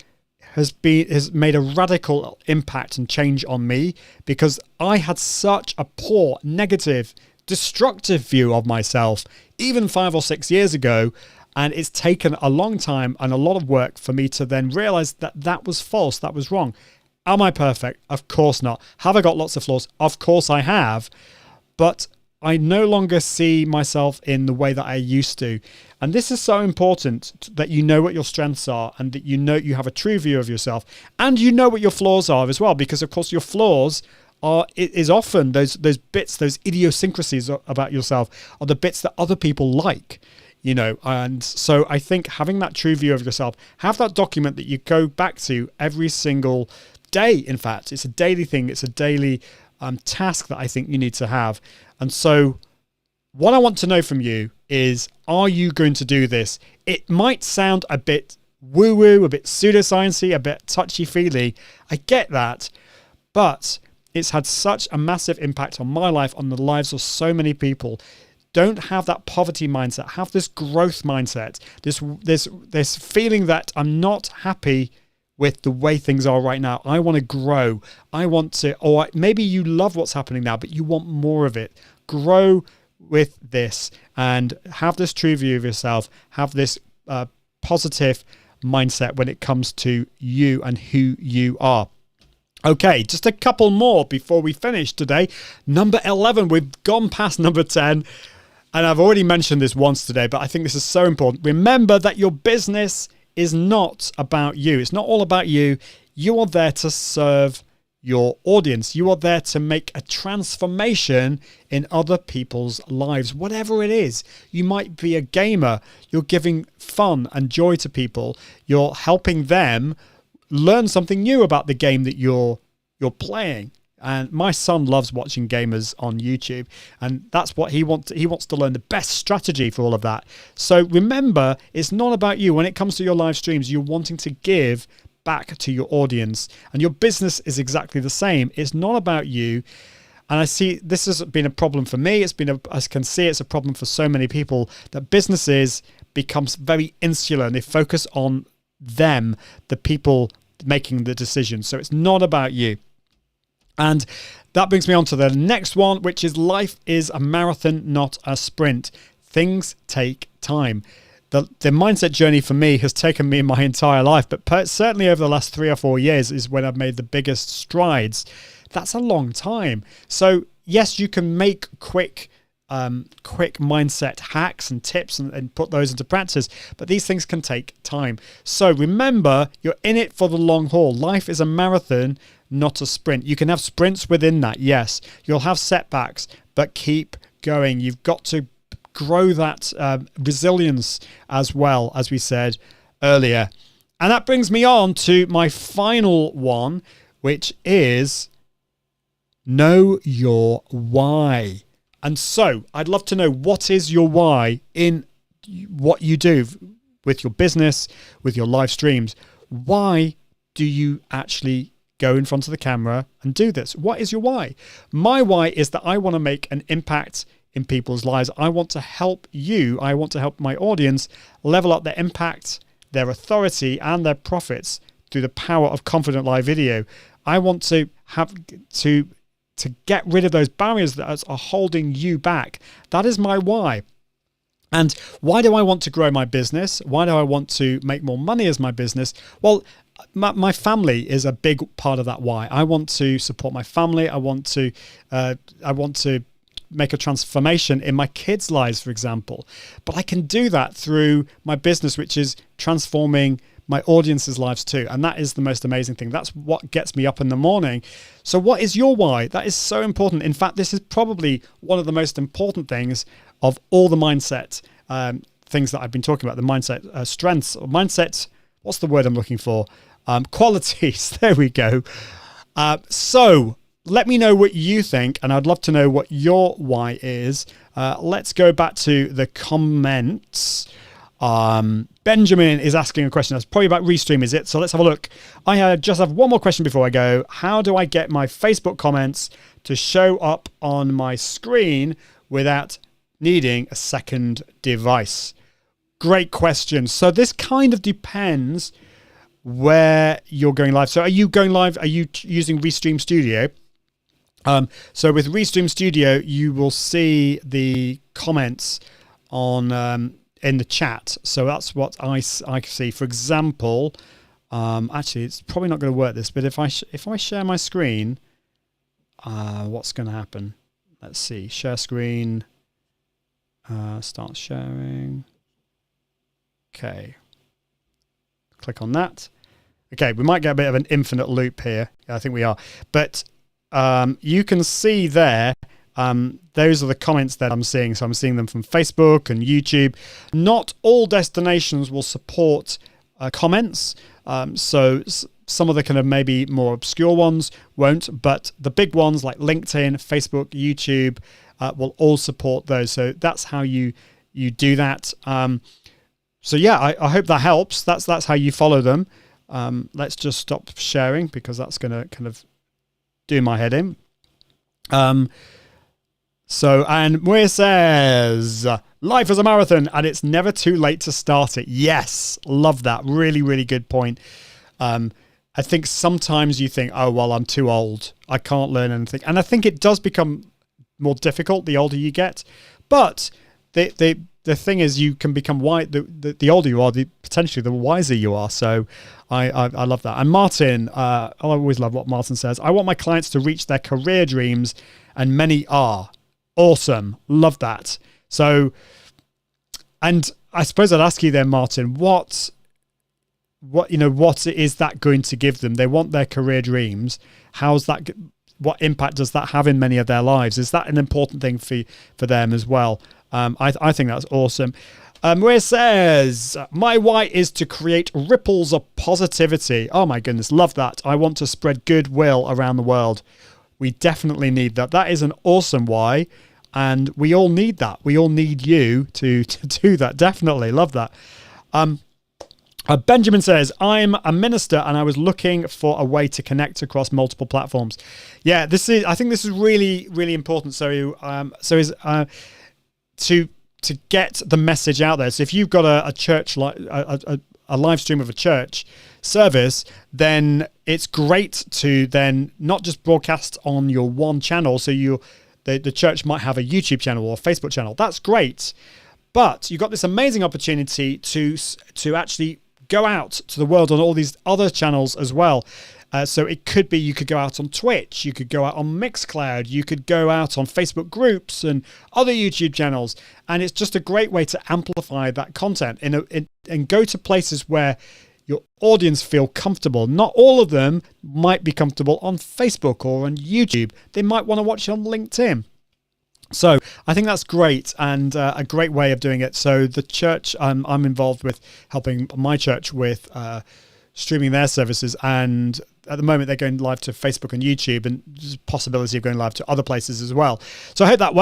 has made a radical impact and change on me, because I had such a poor, negative, destructive view of myself even 5 or 6 years ago. And it's taken a long time and a lot of work for me to then realize that that was false, that was wrong. Am I perfect? Of course not. Have I got lots of flaws? Of course I have. But I no longer see myself in the way that I used to. And this is so important, that you know what your strengths are, and that you have a true view of yourself, and you know what your flaws are as well, because of course your flaws is often those bits, those idiosyncrasies about yourself are the bits that other people like, and so I think having that true view of yourself, have that document that you go back to every single day. In fact, it's a daily thing. It's a daily task that I think you need to have. And so what I want to know from you is, are you going to do this? It might sound a bit woo-woo, a bit pseudoscience-y, a bit touchy-feely. I get that, but it's had such a massive impact on my life, on the lives of so many people. Don't have that poverty mindset. Have this growth mindset, this feeling that I'm not happy with the way things are right now. I want to grow. I want to, or maybe you love what's happening now, but you want more of it. Grow with this and have this true view of yourself. Have this positive mindset when it comes to you and who you are. Okay, just a couple more before we finish today. Number 11, we've gone past number 10. And I've already mentioned this once today, but I think this is so important. Remember that your business is not about you. It's not all about you. You are there to serve your audience. You are there to make a transformation in other people's lives, whatever it is. You might be a gamer. You're giving fun and joy to people. You're helping them learn something new about the game that you're playing. And my son loves watching gamers on YouTube, and that's what he wants. He wants to learn the best strategy for all of that. So remember, it's not about you. When it comes to your live streams, you're wanting to give back to your audience, and your business is exactly the same. It's not about you. And I see this has been a problem for me. It's been, I can see it's a problem for so many people, that businesses becomes very insular and they focus on them, the people making the decisions. So it's not about you. And that brings me on to the next one, which is life is a marathon, not a sprint. Things take time. The mindset journey for me has taken me my entire life, but certainly over the last 3 or 4 years is when I've made the biggest strides. That's a long time. So yes, you can make quick mindset hacks and tips and put those into practice, but these things can take time. So remember, you're in it for the long haul. Life is a marathon, not a sprint. You can have sprints within that, yes. You'll have setbacks, but keep going. You've got to grow that resilience as well, as we said earlier. And that brings me on to my final one, which is know your why. And so I'd love to know, what is your why in what you do with your business, with your live streams? Why do you actually go in front of the camera and do this? What is your why? My why is that I want to make an impact in people's lives. I want to help you. I want to help my audience level up their impact, their authority, and their profits through the power of confident live video. I want to have to get rid of those barriers that are holding you back. That is my why. And why do I want to grow my business? Why do I want to make more money as my business? Well, my family is a big part of that why. I want to support my family. I want to make a transformation in my kids' lives, for example. But I can do that through my business, which is transforming my audience's lives too. And that is the most amazing thing. That's what gets me up in the morning. So what is your why? That is so important. In fact, this is probably one of the most important things of all the mindset things that I've been talking about, the mindset strengths, or mindset, what's the word I'm looking for? Qualities. There we go. So let me know what you think, and I'd love to know what your why is. Let's go back to the comments. Benjamin is asking a question. That's probably about Restream, is it? So let's have a look. I just have one more question before I go. How do I get my Facebook comments to show up on my screen without needing a second device? Great question. So this kind of depends where you're going live. So are you going live? Are you using Restream Studio? So with Restream Studio, you will see the comments on in the chat. So that's what I see. For example, actually, it's probably not going to work this, but if I share my screen, what's going to happen? Let's see. Share screen. Start sharing. Okay. Click on that. Okay, we might get a bit of an infinite loop here. I think we are. But you can see there, those are the comments that I'm seeing. So I'm seeing them from Facebook and YouTube. Not all destinations will support comments. So some of the kind of maybe more obscure ones won't, but the big ones like LinkedIn, Facebook, YouTube will all support those. So that's how you do that. So yeah, I hope that helps. That's how you follow them. Let's just stop sharing because that's going to kind of do my head in. So, and Muir says, life is a marathon and it's never too late to start it. Yes, love that. Really, really good point. I think sometimes you think, oh, well, I'm too old. I can't learn anything. And I think it does become more difficult the older you get. But the thing is, you can become wise. The older you are, potentially the wiser you are. So I love that. And Martin, I always love what Martin says. I want my clients to reach their career dreams, and many are. Awesome. Love that. So, and I suppose I'd ask you then, Martin, what is that going to give them? They want their career dreams. How's that? What impact does that have in many of their lives? Is that an important thing for them as well? I think that's awesome. Where it says, my why is to create ripples of positivity. Oh my goodness, love that. I want to spread goodwill around the world. We definitely need that. That is an awesome why. And we all need that. We all need you to do that. Definitely. Love that. Benjamin says, I'm a minister and I was looking for a way to connect across multiple platforms. Yeah, I think this is really, really important. To get the message out there. So if you've got a church, a live stream of a church service, then it's great to then not just broadcast on your one channel. So the church might have a YouTube channel or a Facebook channel. That's great. But you've got this amazing opportunity to actually go out to the world on all these other channels as well. So it could be you could go out on Twitch, you could go out on Mixcloud, you could go out on Facebook groups and other YouTube channels. And it's just a great way to amplify that content and go to places where your audience feel comfortable. Not all of them might be comfortable on Facebook or on YouTube. They might want to watch it on LinkedIn. So I think that's great and a great way of doing it. So the church, I'm involved with helping my church with streaming their services, and at the moment they're going live to Facebook and YouTube, and there's a possibility of going live to other places as well. So I hope that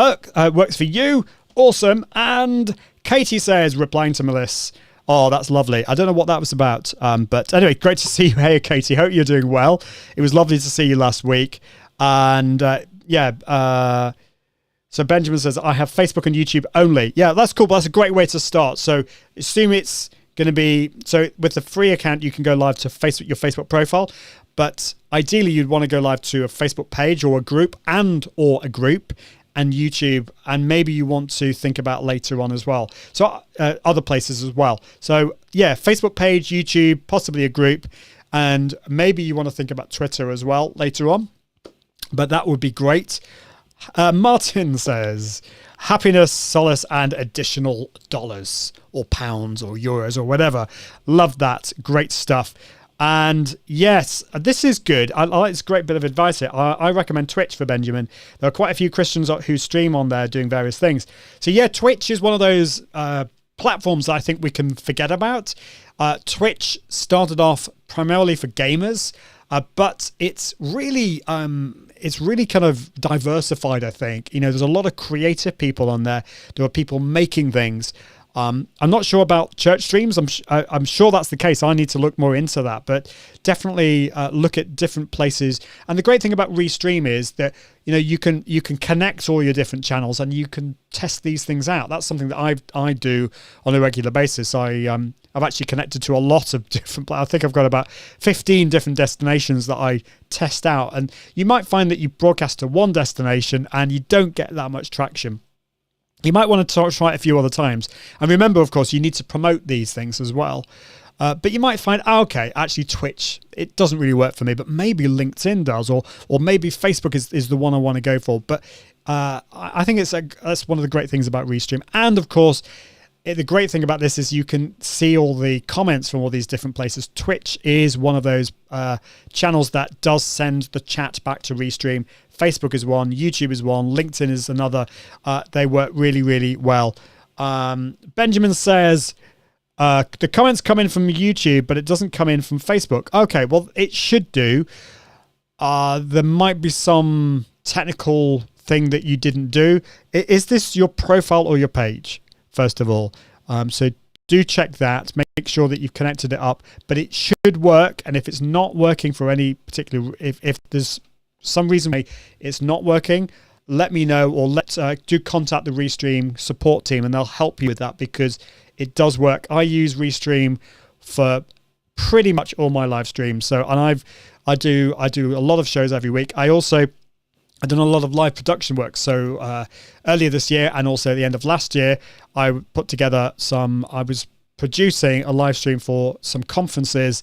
works for you. Awesome. And Katie says, replying to Melissa, oh, that's lovely. I don't know what that was about. But anyway, great to see you here, Katie. Hope you're doing well. It was lovely to see you last week. And So Benjamin says, I have Facebook and YouTube only. Yeah, that's cool, but that's a great way to start. So assume it's going to be, so with the free account, you can go live to Facebook, your Facebook profile, but ideally you'd want to go live to a Facebook page or a group and YouTube, and maybe you want to think about later on as well. So other places as well. So yeah, Facebook page, YouTube, possibly a group, and maybe you want to think about Twitter as well later on, but that would be great. Martin says, happiness, solace, and additional dollars or pounds or euros or whatever. Love that. Great stuff. And yes, this is good. I like this great bit of advice here. I recommend Twitch for Benjamin. There are quite a few Christians who stream on there doing various things. So yeah, Twitch is one of those platforms that I think we can forget about. Twitch started off primarily for gamers, but it's really kind of diversified, I think. You know, there's a lot of creative people on there. There are people making things. I'm not sure about church streams. I'm sure that's the case. I need to look more into that, but definitely look at different places. And the great thing about Restream is that, you know, you can connect all your different channels and you can test these things out. That's something that I do on a regular basis. I've actually connected to a lot of different. I think I've got about 15 different destinations that I test out. And you might find that you broadcast to one destination and you don't get that much traction. You might want to try it a few other times. And remember, of course, you need to promote these things as well. But you might find, okay, actually Twitch, it doesn't really work for me, but maybe LinkedIn does, or maybe Facebook is the one I want to go for. But I think that's one of the great things about Restream. And of course, the great thing about this is you can see all the comments from all these different places. Twitch is one of those channels that does send the chat back to Restream. Facebook is one, YouTube is one, LinkedIn is another. They work really, really well. Benjamin says, the comments come in from YouTube, but it doesn't come in from Facebook. Okay, well, it should do. There might be some technical thing that you didn't do. Is this your profile or your page, first of all? So do check that. Make sure that you've connected it up, but it should work. And if it's not working for any particular, if there's some reason it's not working, let me know, or do contact the Restream support team and they'll help you with that, because it does work. I use Restream for pretty much all my live streams. So, and I do a lot of shows every week. I've done a lot of live production work. So earlier this year and also at the end of last year, I put together I was producing a live stream for some conferences,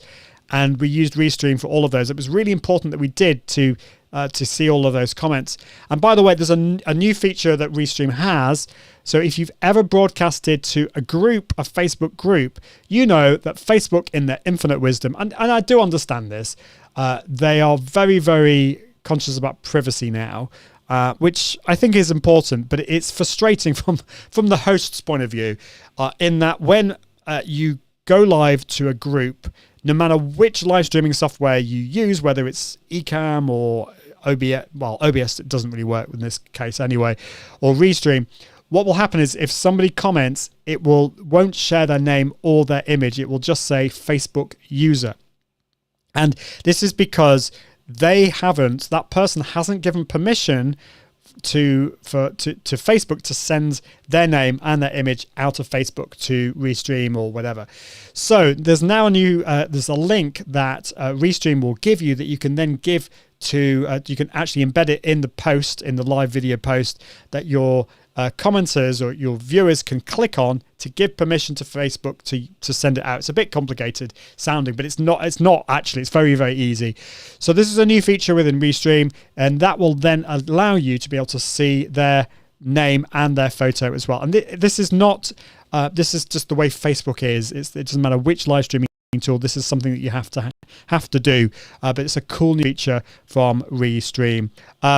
and we used Restream for all of those. It was really important that we did to see all of those comments. And by the way, there's a new feature that Restream has. So if you've ever broadcasted to a Facebook group, you know that Facebook, in their infinite wisdom, and I do understand this, they are very, very conscious about privacy now, which I think is important, but it's frustrating from the host's point of view, in that when you go live to a group, no matter which live streaming software you use, whether it's Ecamm or OBS, well, OBS, it doesn't really work in this case anyway, or Restream, what will happen is if somebody comments, it won't share their name or their image. It will just say Facebook user. And this is because that person hasn't given permission to Facebook to send their name and their image out of Facebook to Restream or whatever. So there's now there's a link that Restream will give you that you can then give to, you can actually embed it in the post, in the live video post, that your commenters or your viewers can click on to give permission to Facebook to send it out. It's a bit complicated sounding, but it's not actually. It's very, very easy. So this is a new feature within Restream, and that will then allow you to be able to see their name and their photo as well. And this is not, this is just the way Facebook is. It doesn't matter which live streaming tool. This is something that you have to do, but it's a cool new feature from Restream.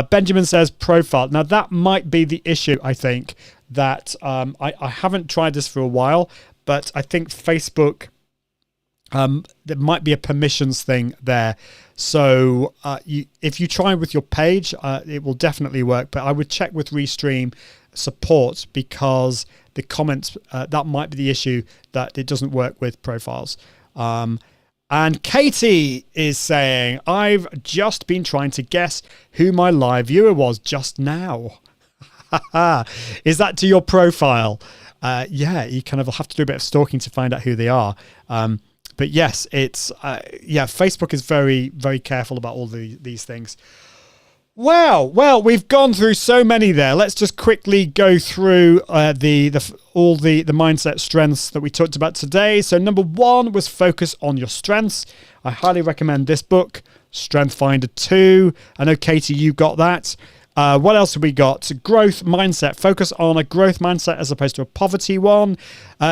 Benjamin says profile. Now that might be the issue. I think that I haven't tried this for a while, but I think Facebook, there might be a permissions thing there. So if you try with your page, it will definitely work, but I would check with Restream support, because the comments, that might be the issue, that it doesn't work with profiles. And Katie is saying, I've just been trying to guess who my live viewer was just now. Is that to your profile? Yeah, you kind of have to do a bit of stalking to find out who they are. But yes, it's Facebook is very, very careful about all these things. Wow. Well, we've gone through so many there. Let's just quickly go through all the mindset strengths that we talked about today. So number 1 was focus on your strengths. I highly recommend this book, Strength Finder 2. I know, Katie, you got that. What else have we got? Growth mindset. Focus on a growth mindset as opposed to a poverty one.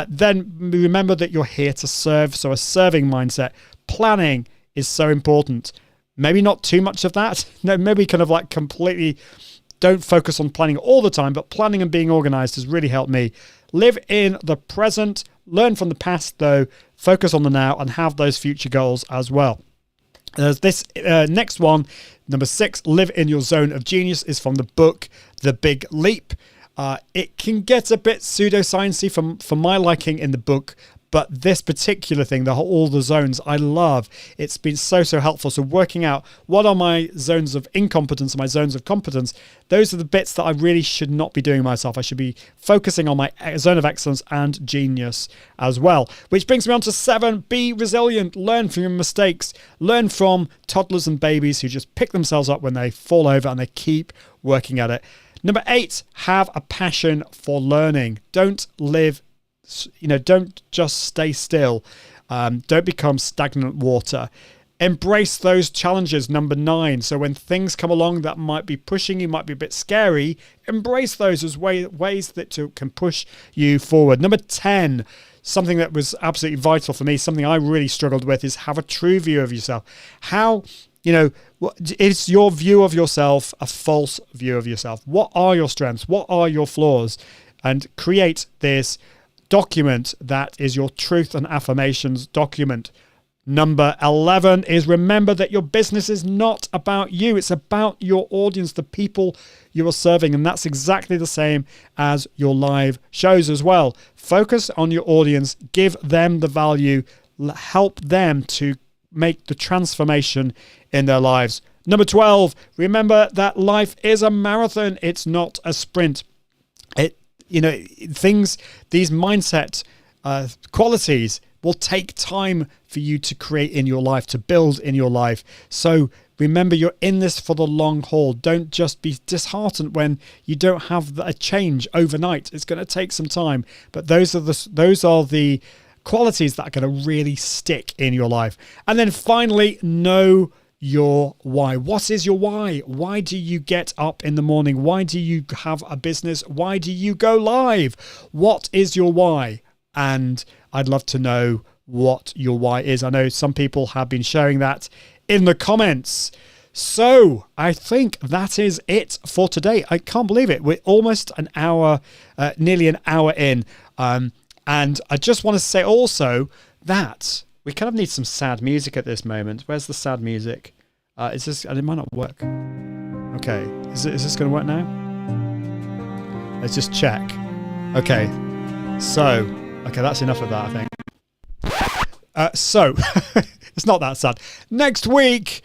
Then remember that you're here to serve. So a serving mindset. Planning is so important. Maybe not too much of that. No, maybe kind of like completely don't focus on planning all the time, but planning and being organized has really helped me. Live in the present. Learn from the past, though. Focus on the now and have those future goals as well. There's this next one, number 6, live in your zone of genius, is from the book The Big Leap. It can get a bit pseudoscience-y for my liking in the book, but this particular thing, all the zones, I love. It's been so helpful. So working out what are my zones of incompetence and my zones of competence, those are the bits that I really should not be doing myself. I should be focusing on my zone of excellence and genius as well. Which brings me on to 7, be resilient. Learn from your mistakes. Learn from toddlers and babies who just pick themselves up when they fall over and they keep working at it. Number 8, have a passion for learning. Don't just stay still. Don't become stagnant water. Embrace those challenges. Number 9. So when things come along that might be pushing you, might be a bit scary, embrace those as ways that can push you forward. Number 10, something that was absolutely vital for me, something I really struggled with, is have a true view of yourself. Is your view of yourself a false view of yourself? What are your strengths? What are your flaws? And create this document that is your truth and affirmations document. Number 11 is remember that your business is not about you. It's about your audience, the people you are serving. And that's exactly the same as your live shows as well. Focus on your audience, give them the value, help them to make the transformation in their lives. Number 12, remember that life is a marathon. It's not a sprint. These mindset qualities will take time for you to create in your life, to build in your life. So remember, you're in this for the long haul. Don't just be disheartened when you don't have a change overnight. It's going to take some time, but those are the qualities that are going to really stick in your life. And then finally, know your why. What is your why? Why do you get up in the morning? Why do you have a business? Why do you go live? What is your why? And I'd love to know what your why is. I know some people have been sharing that in the comments. So I think that is it for today. I can't believe it. We're almost an hour, nearly an hour in. And I just want to say also that we kind of need some sad music at this moment. Where's the sad music? Is this? It might not work. Okay, is this going to work now? Let's just check. Okay, that's enough of that, I think. So it's not that sad. Next week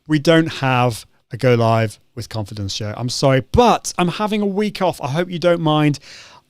we don't have a Go Live with Confidence show. I'm sorry, but I'm having a week off. I hope you don't mind.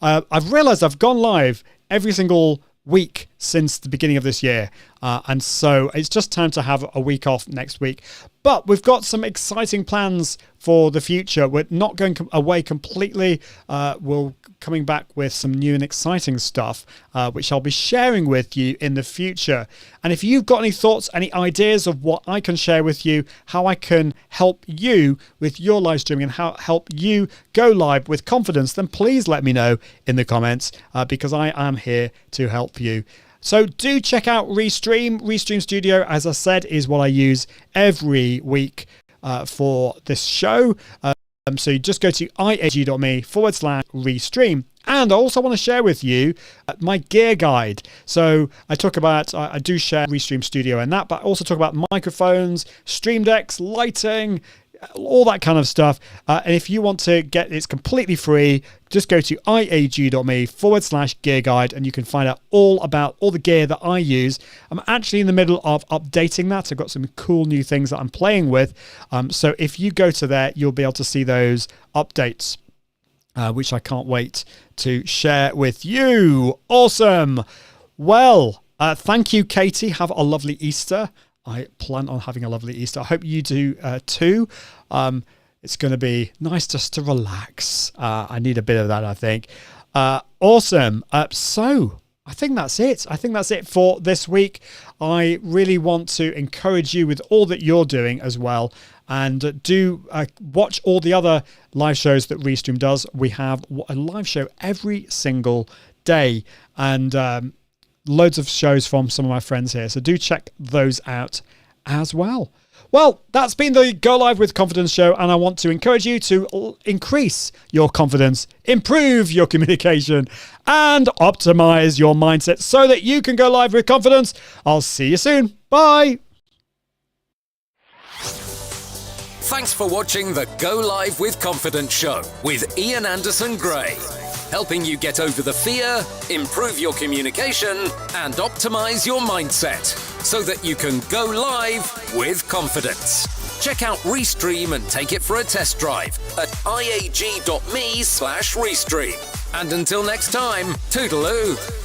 I've realized I've gone live every single week since the beginning of this year, and so it's just time to have a week off next week. But we've got some exciting plans for the future. We're not going away completely. We're coming back with some new and exciting stuff, which I'll be sharing with you in the future. And if you've got any thoughts, any ideas of what I can share with you, how I can help you with your live streaming and how help you go live with confidence, then please let me know in the comments, because I am here to help you. So do check out Restream. Restream Studio, as I said, is what I use every week for this show. So you just go to iag.me/Restream. And I also want to share with you my gear guide. So I do share Restream Studio and that, but I also talk about microphones, stream decks, lighting, all that kind of stuff. And if you want to it's completely free, just go to iag.me/gear guide and you can find out all about all the gear that I use. I'm actually in the middle of updating that. I've got some cool new things that I'm playing with. So if you go to there, you'll be able to see those updates. which I can't wait to share with you. Awesome. Well, thank you, Katie. Have a lovely Easter. I plan on having a lovely Easter. I hope you do too. It's going to be nice just to relax. I need a bit of that, I think. Awesome. So I think that's it. I think that's it for this week. I really want to encourage you with all that you're doing as well. And do watch all the other live shows that Restream does. We have a live show every single day, and loads of shows from some of my friends here. So do check those out as well. Well, that's been the Go Live with Confidence show, and I want to encourage you to increase your confidence, improve your communication, and optimize your mindset so that you can go live with confidence. I'll see you soon. Bye. Thanks for watching the Go Live with Confidence show with Ian Anderson Gray, helping you get over the fear, improve your communication, and optimize your mindset so that you can go live with confidence. Check out Restream and take it for a test drive at iag.me/Restream. And until next time, toodaloo.